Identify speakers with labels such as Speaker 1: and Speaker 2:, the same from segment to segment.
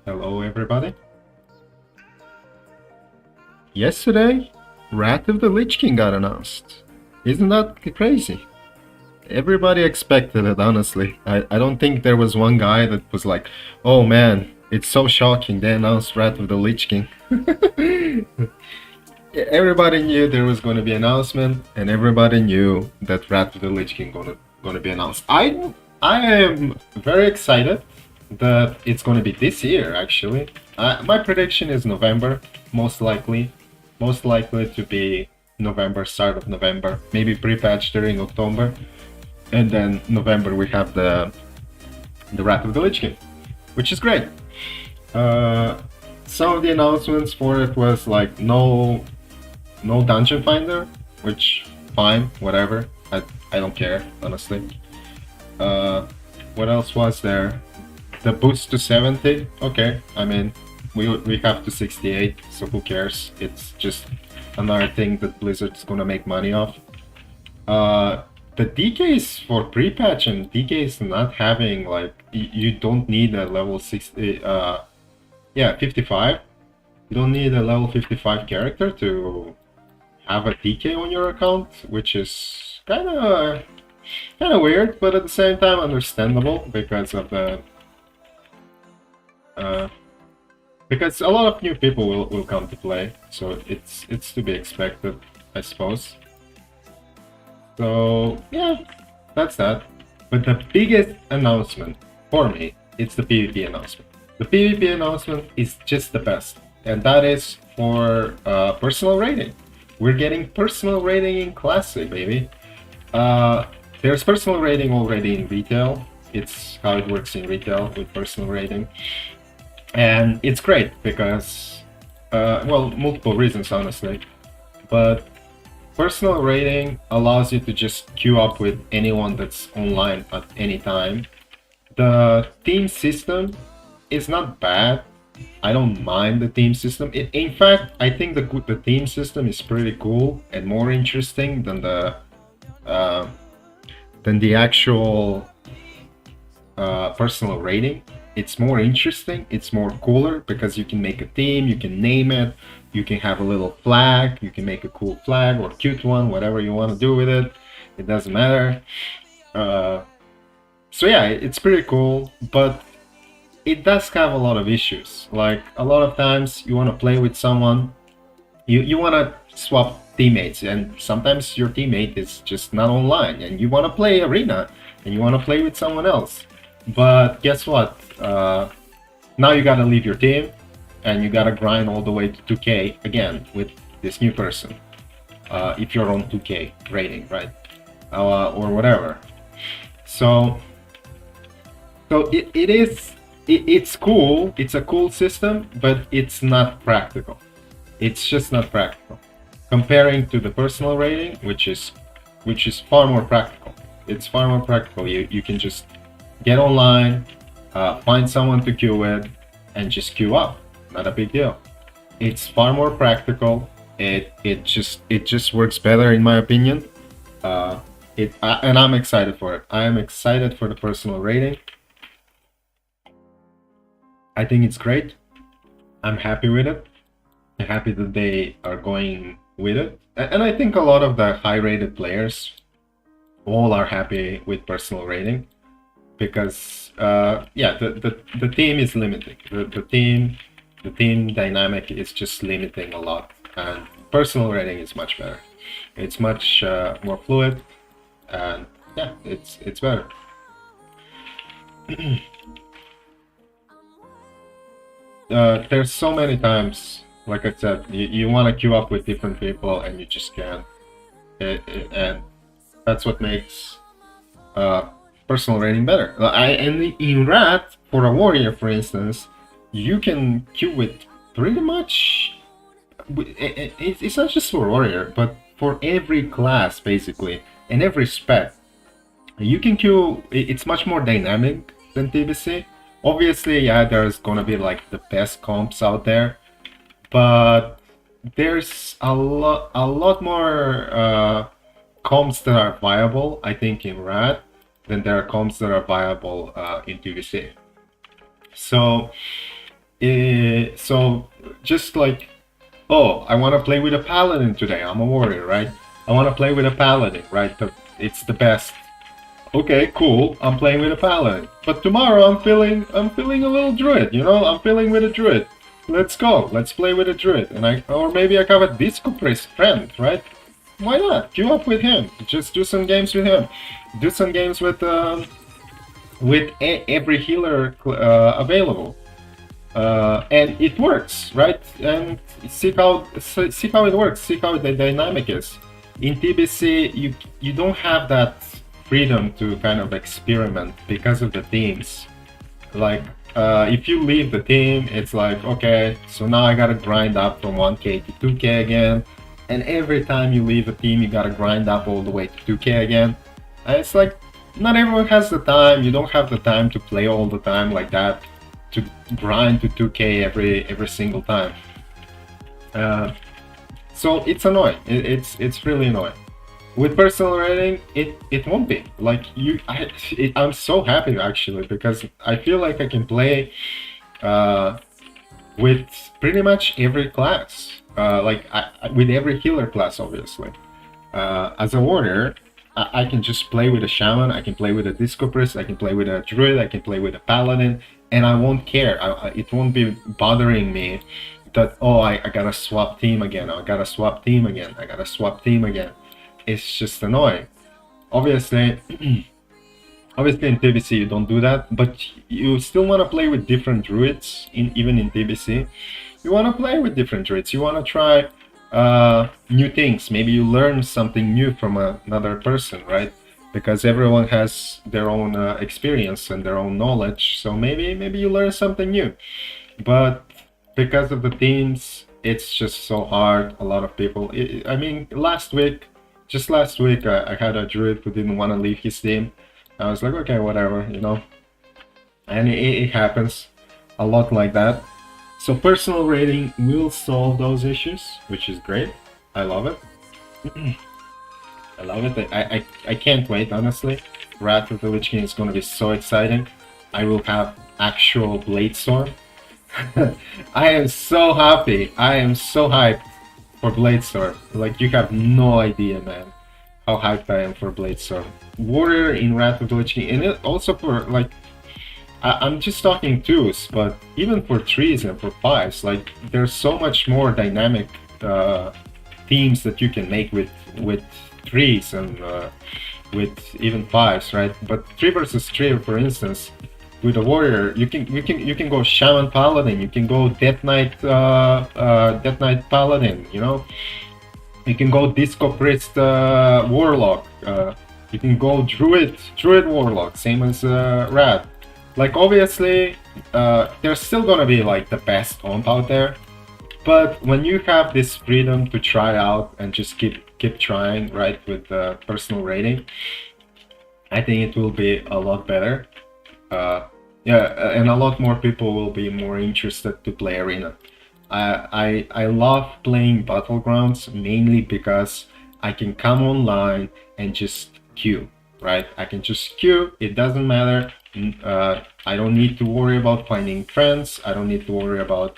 Speaker 1: Hello everybody. Yesterday, Wrath of the Lich King got announced. Isn't that crazy? Everybody expected it, honestly. I don't think there was one guy that was like, oh man, it's so shocking, they announced Wrath of the Lich King. Everybody knew there was going to be an announcement, and everybody knew that Wrath of the Lich King gonna be announced. I am very excited that it's going to be this year, actually. My prediction is November, most likely to be November, start of November, maybe pre-patch during October, and then November we have the Wrath of the Lich King, which is great. Some of the announcements for it was like no dungeon finder, which fine, whatever. I don't care, honestly. What else was there? The boost to 70. Okay, I mean, we have to 68, so who cares? It's just another thing that Blizzard's gonna make money off. The DKs for pre-patch and DKs not having, like, you don't need a level 60, yeah, 55. You don't need a level 55 character to have a DK on your account, which is kind of weird, but at the same time understandable because of the because a lot of new people will come to play, so it's to be expected, I suppose. So yeah, that's that. But the biggest announcement for me, it's the PvP announcement. The PvP announcement is just the best, and that is for personal rating. We're getting personal rating in Classic, baby. There's personal rating already in retail. It's how it works in retail with personal rating. And it's great because, well, multiple reasons, honestly. But personal rating allows you to just queue up with anyone that's online at any time. The team system is not bad. I don't mind the team system. In fact, I think the team system is pretty cool and more interesting than the actual personal rating. It's more interesting, it's more cooler because you can make a team, you can name it, you can have a little flag, you can make a cool flag or cute one, whatever you want to do with it. It doesn't matter. So yeah, it's pretty cool, but it does have a lot of issues. Like, a lot of times you want to play with someone, you want to swap teammates, and sometimes your teammate is just not online, and you want to play arena, and you want to play with someone else. But guess what? Now you gotta leave your team, and you gotta grind all the way to 2K again with this new person. If you're on 2K rating, right? Or whatever. So it's cool. It's a cool system, but it's not practical. It's just not practical. Comparing to the personal rating, which is far more practical. It's far more practical. You can just get online, find someone to queue with, and just queue up. Not a big deal. It's far more practical. It just works better, in my opinion. And I'm excited for it. I am excited for the personal rating. I think it's great. I'm happy with it. I'm happy that they are going with it. And I think a lot of the high-rated players all are happy with personal rating. Because yeah, the team is limiting. The team dynamic is just limiting a lot, and personal rating is much better. It's much more fluid, and yeah, it's better. There's so many times, like I said, you want to queue up with different people and you just can't, and that's what makes personal rating better. And in Rat, for a warrior, for instance, you can queue with pretty much. It's not just for warrior, but for every class basically, and every spec. You can queue. It's much more dynamic than TBC. Obviously, yeah, there's gonna be like the best comps out there, but there's a lot more comps that are viable, I think, in Rat than there are comps that are viable in TBC. So, so just like, oh, I want to play with a paladin today. I'm a warrior, right? I want to play with a paladin, right? It's the best. Okay, cool. I'm playing with a paladin. But tomorrow I'm feeling a little druid. You know, I'm feeling with a druid. Let's go. Let's play with a druid. Or maybe I have a disco priest friend, right? Why not? Queue up with him. Just do some games with him. Do some games with every healer available. And it works, right? And see how it works. See how the dynamic is. In TBC, you don't have that freedom to kind of experiment because of the teams. Like, if you leave the team, it's like, okay, so now I gotta grind up from 1k to 2k again. And every time you leave a team, you gotta grind up all the way to 2k again. And it's like, not everyone has the time. You don't have the time to play all the time like that, to grind to 2k every single time. So it's annoying. It's really annoying. With personal rating, it won't be like I'm so happy actually, because I feel like I can play with pretty much every class, with every healer class, obviously. As a warrior, I can just play with a shaman, I can play with a disco priest, I can play with a druid, I can play with a paladin, and I won't care. It won't be bothering me that, oh, I gotta swap team again, I gotta swap team again, I gotta swap team again. It's just annoying. Obviously, obviously in TBC you don't do that, but you still want to play with different druids. Even in TBC, you want to play with different druids. You want to try new things. Maybe you learn something new from another person, right? Because everyone has their own experience and their own knowledge. So maybe you learn something new. But because of the teams, it's just so hard. A lot of people. I mean, just last week, I had a druid who didn't want to leave his team. I was like, okay, whatever, you know. And it happens a lot like that. So personal rating will solve those issues, which is great. I love it. I love it. I can't wait, honestly. Wrath of the Lich King is going to be so exciting. I will have actual Bladestorm. I am so happy. I am so hyped for Bladestorm. Like, you have no idea, man, how hyped I am for Bladestorm. Warrior in Wrath of the Lich King, and it also for, like, I'm just talking 2s, but even for 3s and for 5s, like, there's so much more dynamic teams that you can make with 3s and with even 5s, right? But 3 versus 3, for instance, with a warrior, you can go shaman paladin, you can go death knight paladin, you know. You can go disco priest warlock. You can go druid warlock, same as rad. Like, obviously, there's still gonna be like the best comp out there, but when you have this freedom to try out and just keep trying, right, with personal rating, I think it will be a lot better. Yeah, and a lot more people will be more interested to play Arena. I love playing Battlegrounds mainly because I can come online and just queue, right? I can just queue, it doesn't matter. I don't need to worry about finding friends. I don't need to worry about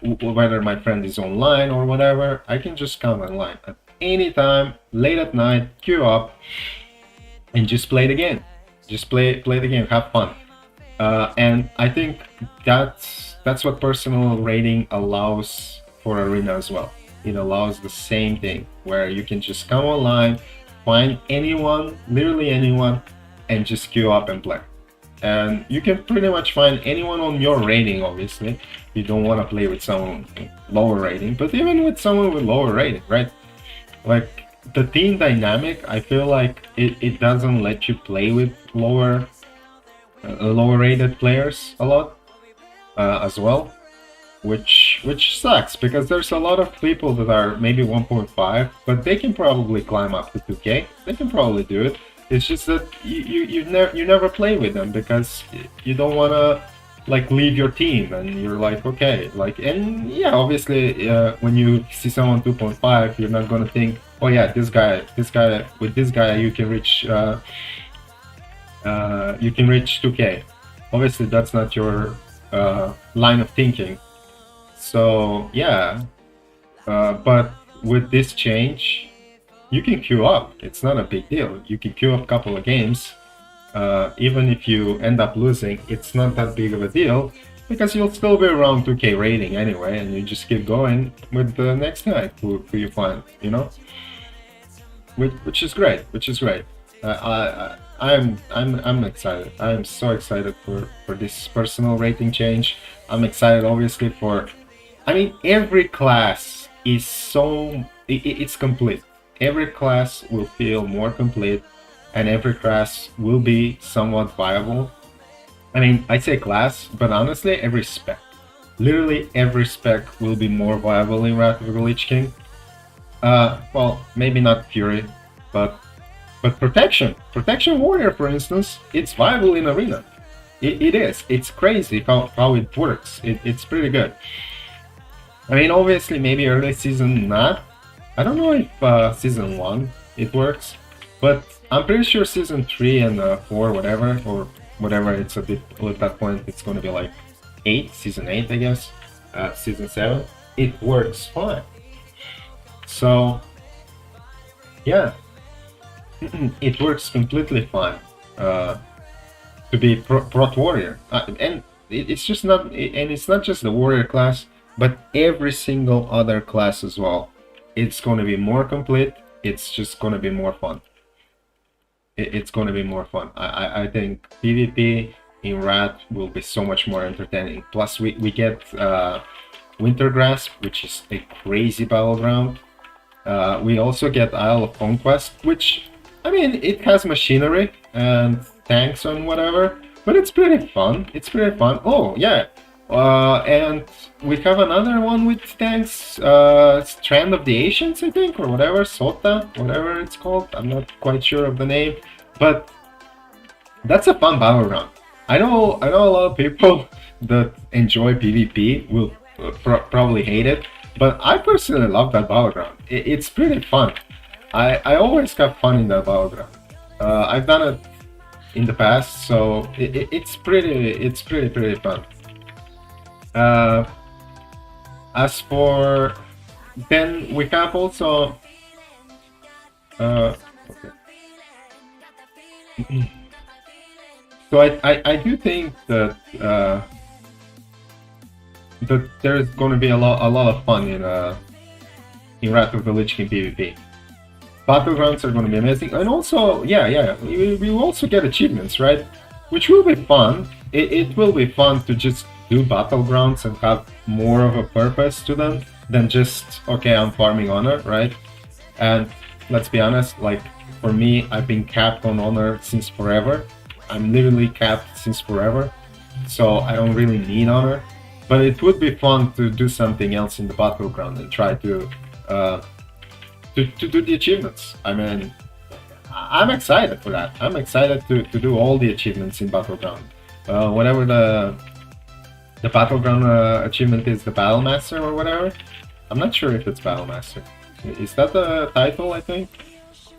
Speaker 1: whether my friend is online or whatever. I can just come online at any time, late at night, queue up, and just play the game. Just play the game, have fun. And I think that's what personal rating allows for Arena as well. It allows the same thing, where you can just come online, find anyone, literally anyone, and just queue up and play. And you can pretty much find anyone on your rating, obviously. You don't want to play with someone lower rating, but even with someone with lower rating, right? Like, the team dynamic, I feel like it doesn't let you play with lower rated players a lot as well, which sucks, because there's a lot of people that are maybe 1.5, but they can probably climb up to 2k. They can probably do it. It's just that you never play with them because you don't want to, like, leave your team, and you're like, okay, like, and yeah, obviously when you see someone 2.5, you're not gonna think, oh yeah, this guy with this guy you can reach 2k. obviously that's not your line of thinking. So yeah, but with this change, you can queue up. It's not a big deal. You can queue up a couple of games. Even if you end up losing, it's not that big of a deal because you'll still be around 2k rating anyway, and you just keep going with the next guy who you find, you know, which is great. I'm excited. I'm so excited for this personal rating change. I'm excited, obviously, for. I mean, every class is so it's complete. Every class will feel more complete, and every class will be somewhat viable. I mean, I say class, but honestly, every spec, literally every spec will be more viable in Wrath of the Lich King. Well, maybe not Fury, but Protection Warrior, for instance, it's viable in Arena. It is. It's crazy how it works. It's pretty good. I mean, obviously, maybe early season not. I don't know if season 1 it works, but I'm pretty sure season 3 and 4, whatever it's a bit, at that point it's going to be like 8, season 8, I guess, season 7, it works fine. So yeah, it works completely fine to be Prot Warrior, and it's just not, and it's not just the Warrior class, but every single other class as well. It's going to be more complete. It's just going to be more fun. It's going to be more fun. I think PvP in Wrath will be so much more entertaining. Plus, we get Winter Grasp, which is a crazy battleground. We also get Isle of Conquest, which, I mean, it has machinery and tanks and whatever, but it's pretty fun. It's pretty fun. Oh, yeah. And we have another one with tanks, Strand of the Ancients, I think, or whatever, Sota, whatever it's called. I'm not quite sure of the name, but that's a fun battleground. I know a lot of people that enjoy PvP will probably hate it, but I personally love that battleground. It's pretty fun. I always have fun in that battleground. I've done it in the past, so it's pretty fun. As for, then we have also okay. So I do think that that there's going to be a lot of fun in Wrath of the Lich King PvP. Battlegrounds are going to be amazing, and also we will also get achievements, right? Which will be fun. It will be fun to just do battlegrounds and have more of a purpose to them than just, okay, I'm farming honor, right? And let's be honest, like, for me, I've been capped on honor since forever. I'm literally capped since forever, so I don't really need honor. But it would be fun to do something else in the battleground and try to do the achievements. I mean, I'm excited for that. I'm excited to do all the achievements in battleground. Whatever the battleground achievement is, the Battle Master or whatever. I'm not sure if it's Battle Master. Is that the title? I think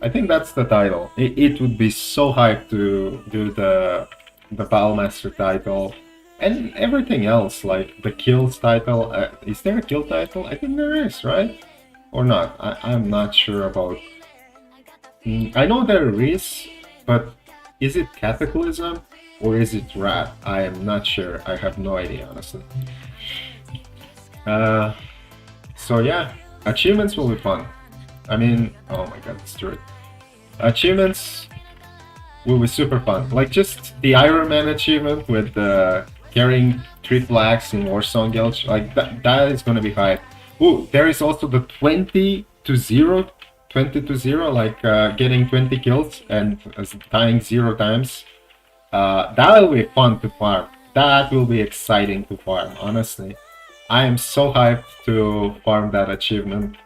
Speaker 1: that's the title. It would be so hyped to do the Battle Master title and everything else, like the kills title. Is there a kill title? I think there is, right? Or not? I'm not sure about. I know there is, but is it Cataclysm? Or is it Wrath? I am not sure. I have no idea, honestly. So yeah, achievements will be fun. I mean, oh my god, it's true. Achievements will be super fun. Like just the Iron Man achievement with carrying 3 flags in Warsong Gulch. Like that is gonna be hype. Ooh, there is also the 20 to 0, like getting 20 kills and dying 0 times. That will be fun to farm. That will be exciting to farm, honestly. I am so hyped to farm that achievement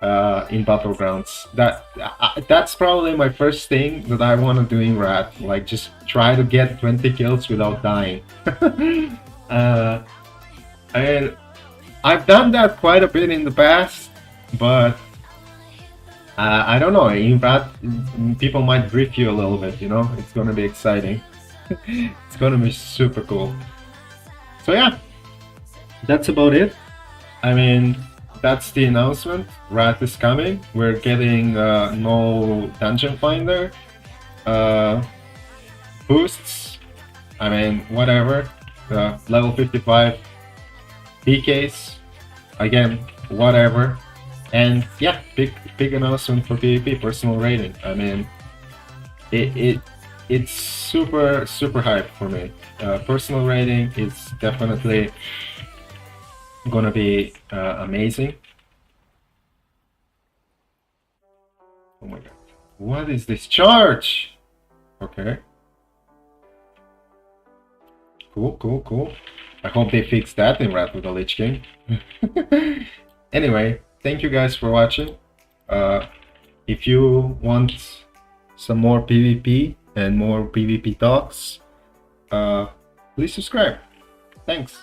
Speaker 1: in Battlegrounds. That's probably my first thing that I want to do in Wrath. Like, just try to get 20 kills without dying. I've done that quite a bit in the past, but I don't know. In Wrath, people might grief you a little bit, you know? It's gonna be exciting. It's gonna be super cool. So yeah, that's about it. I mean, that's the announcement. Wrath is coming. We're getting no dungeon finder boosts. I mean, whatever. Level 55 PKs. Again, whatever. And yeah, big announcement for PvP personal rating. I mean, it's super hype for me. Personal rating is definitely gonna be amazing. Oh my god, what is this charge? Okay, cool. I hope they fix that in Wrath of the Lich King. Anyway, thank you guys for watching. If you want some more PvP and more PvP talks, please subscribe. Thanks.